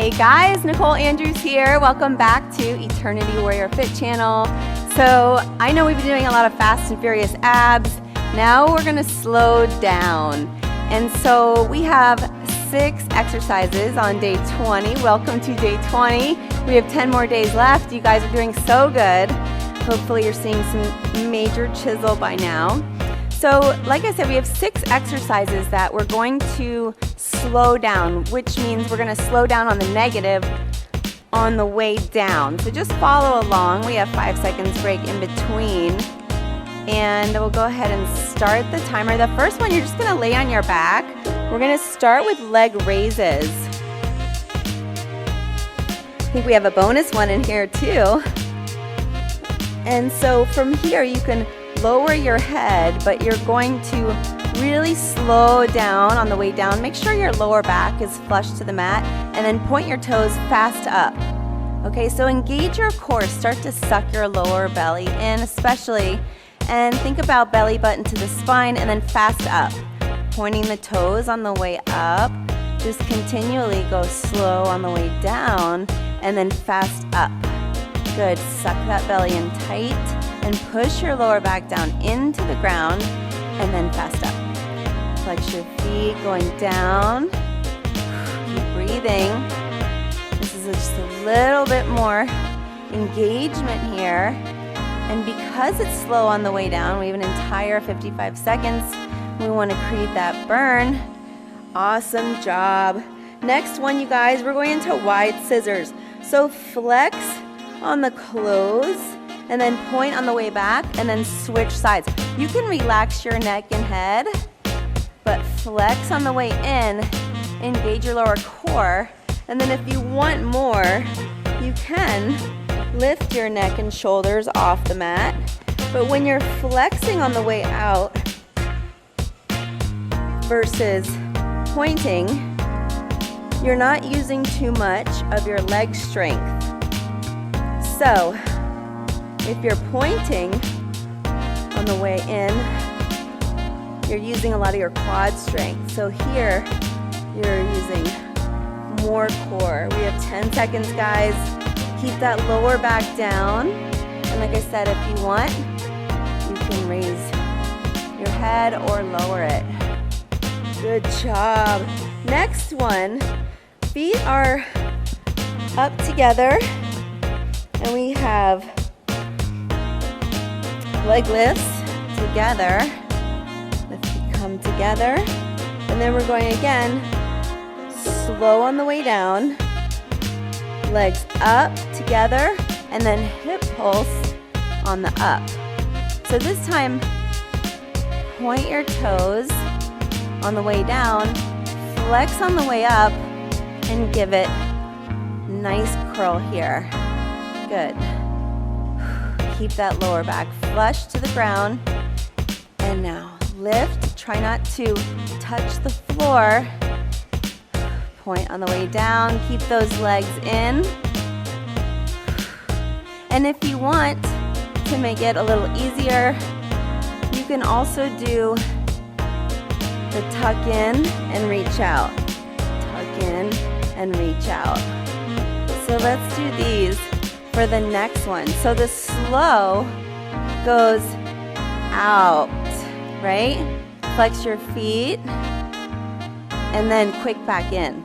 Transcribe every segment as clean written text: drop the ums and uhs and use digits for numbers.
Hey guys, Nicole Andrews here. Welcome back to Eternity Warrior Fit channel. So I know we've been doing a lot of fast and furious abs. Now we're gonna slow down. And so we have 6 exercises on day 20. Welcome to day 20. We have 10 more days left. You guys are doing so good. Hopefully you're seeing some major chisel by now. So like I said, we have 6 exercises that we're going to slow down, which means we're going to slow down on the negative on the way down. So just follow along. We have 5 seconds break in between. And we'll go ahead and start the timer. The first one, you're just going to lay on your back. We're going to start with leg raises. I think we have a bonus one in here too. And so from here, you can lower your head, but you're going to really slow down on the way down. Make sure your lower back is flush to the mat, and then point your toes fast up. Okay, so engage your core. Start to suck your lower belly in, especially, and think about belly button to the spine, and then fast up. Pointing the toes on the way up. Just continually go slow on the way down, and then fast up. Good, suck that belly in tight, and push your lower back down into the ground, and then fast up. Flex your feet going down. Keep breathing. This is just a little bit more engagement here. And because it's slow on the way down, we have an entire 55 seconds. We want to create that burn. Awesome job. Next one, you guys, we're going into wide scissors. So flex on the close, and then point on the way back, and then switch sides. You can relax your neck and head, but flex on the way in, engage your lower core, and then if you want more, you can lift your neck and shoulders off the mat. But when you're flexing on the way out versus pointing, you're not using too much of your leg strength. So, if you're pointing on the way in, you're using a lot of your quad strength. So here, you're using more core. We have 10 seconds, guys. Keep that lower back down. And like I said, if you want, you can raise your head or lower it. Good job. Next one, feet are up together, and we have leg lifts together. The feet come together. And then we're going again, slow on the way down. Legs up together, and then hip pulse on the up. So this time, point your toes on the way down, flex on the way up, and give it nice curl here. Good. Keep that lower back flush to the ground. And now lift. Try not to touch the floor. Point on the way down. Keep those legs in. And if you want to make it a little easier, you can also do the tuck in and reach out. Tuck in and reach out. So let's do these for the next one. So the slow goes out, right? Flex your feet, and then quick back in.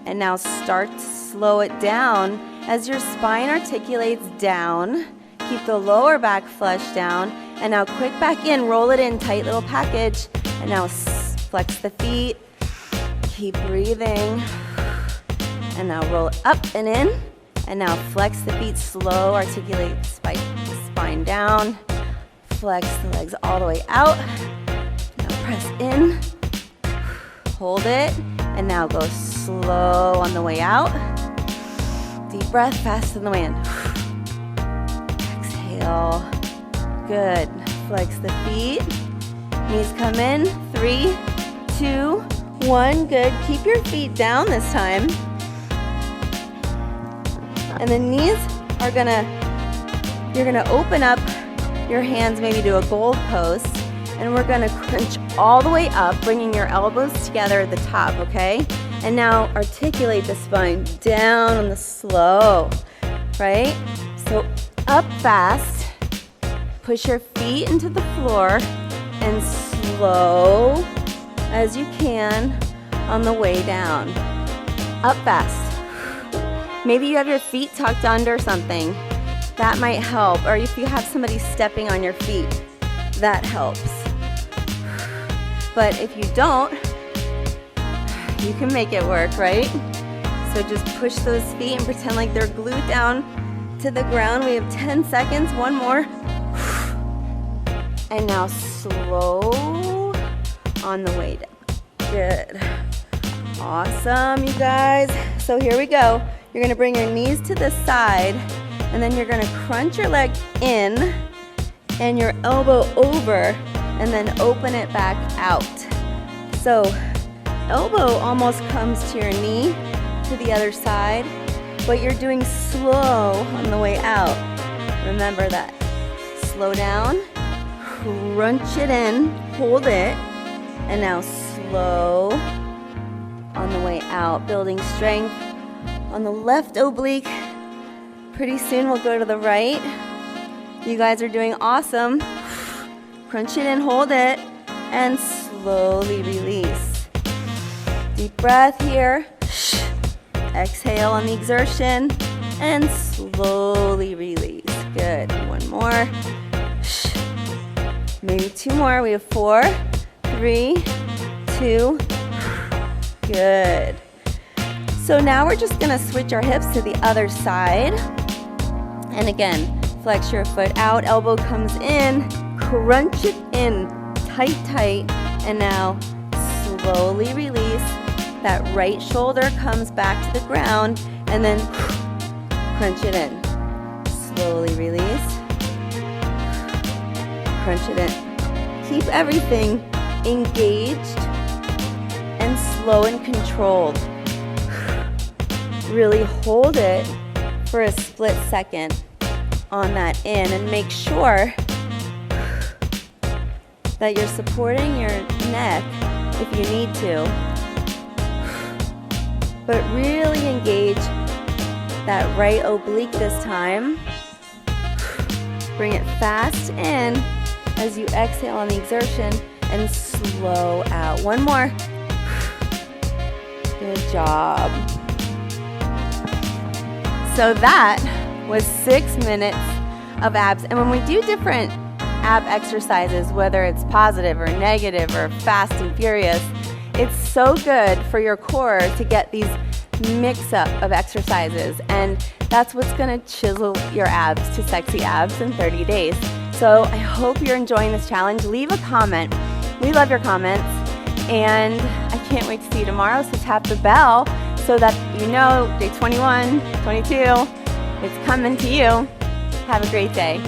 And now start to slow it down as your spine articulates down. Keep the lower back flush down, and now quick back in, roll it in, tight little package. And now flex the feet, keep breathing. And now roll up and in. And now flex the feet, slow, articulate the spine down. Flex the legs all the way out. Now press in, hold it, and now go slow on the way out. Deep breath, fast on the way in. Exhale, good. Flex the feet, knees come in, 3, 2, 1, good. Keep your feet down this time. And the knees are you're gonna open up your hands maybe to a gold post, and we're gonna crunch all the way up, bringing your elbows together at the top, okay? And now articulate the spine down on the slow, right? So up fast, push your feet into the floor, and slow as you can on the way down. Up fast. Maybe you have your feet tucked under something. That might help. Or if you have somebody stepping on your feet, that helps. But if you don't, you can make it work, right? So just push those feet and pretend like they're glued down to the ground. We have 10 seconds, one more. And now slow on the way down. Good. Awesome, you guys. So here we go. You're gonna bring your knees to the side, and then you're gonna crunch your leg in and your elbow over, and then open it back out. So elbow almost comes to your knee to the other side, but you're doing slow on the way out. Remember that. Slow down, crunch it in, hold it, and now slow on the way out, building strength on the left oblique. Pretty soon we'll go to the right. You guys are doing awesome. Crunch it in, hold it, and slowly release. Deep breath here. Exhale on the exertion, and slowly release. Good. One more. Maybe two more. We have 4, 3, 2. Good. So now we're just gonna switch our hips to the other side. And again, flex your foot out, elbow comes in, crunch it in, tight, tight, and now slowly release. That right shoulder comes back to the ground, and then crunch it in. Slowly release. Crunch it in. Keep everything engaged and slow and controlled. Really hold it for a split second on that in, and make sure that you're supporting your neck if you need to, but really engage that right oblique this time. Bring it fast in as you exhale on the exertion, and slow out. One more. Good job. So that was 6 minutes of abs. And when we do different ab exercises, whether it's positive or negative or fast and furious, it's so good for your core to get these mix up of exercises. And that's what's gonna chisel your abs to sexy abs in 30 days. So I hope you're enjoying this challenge. Leave a comment. We love your comments. And I can't wait to see you tomorrow, so tap the bell so that you know day 21, 22, it's coming to you. Have a great day.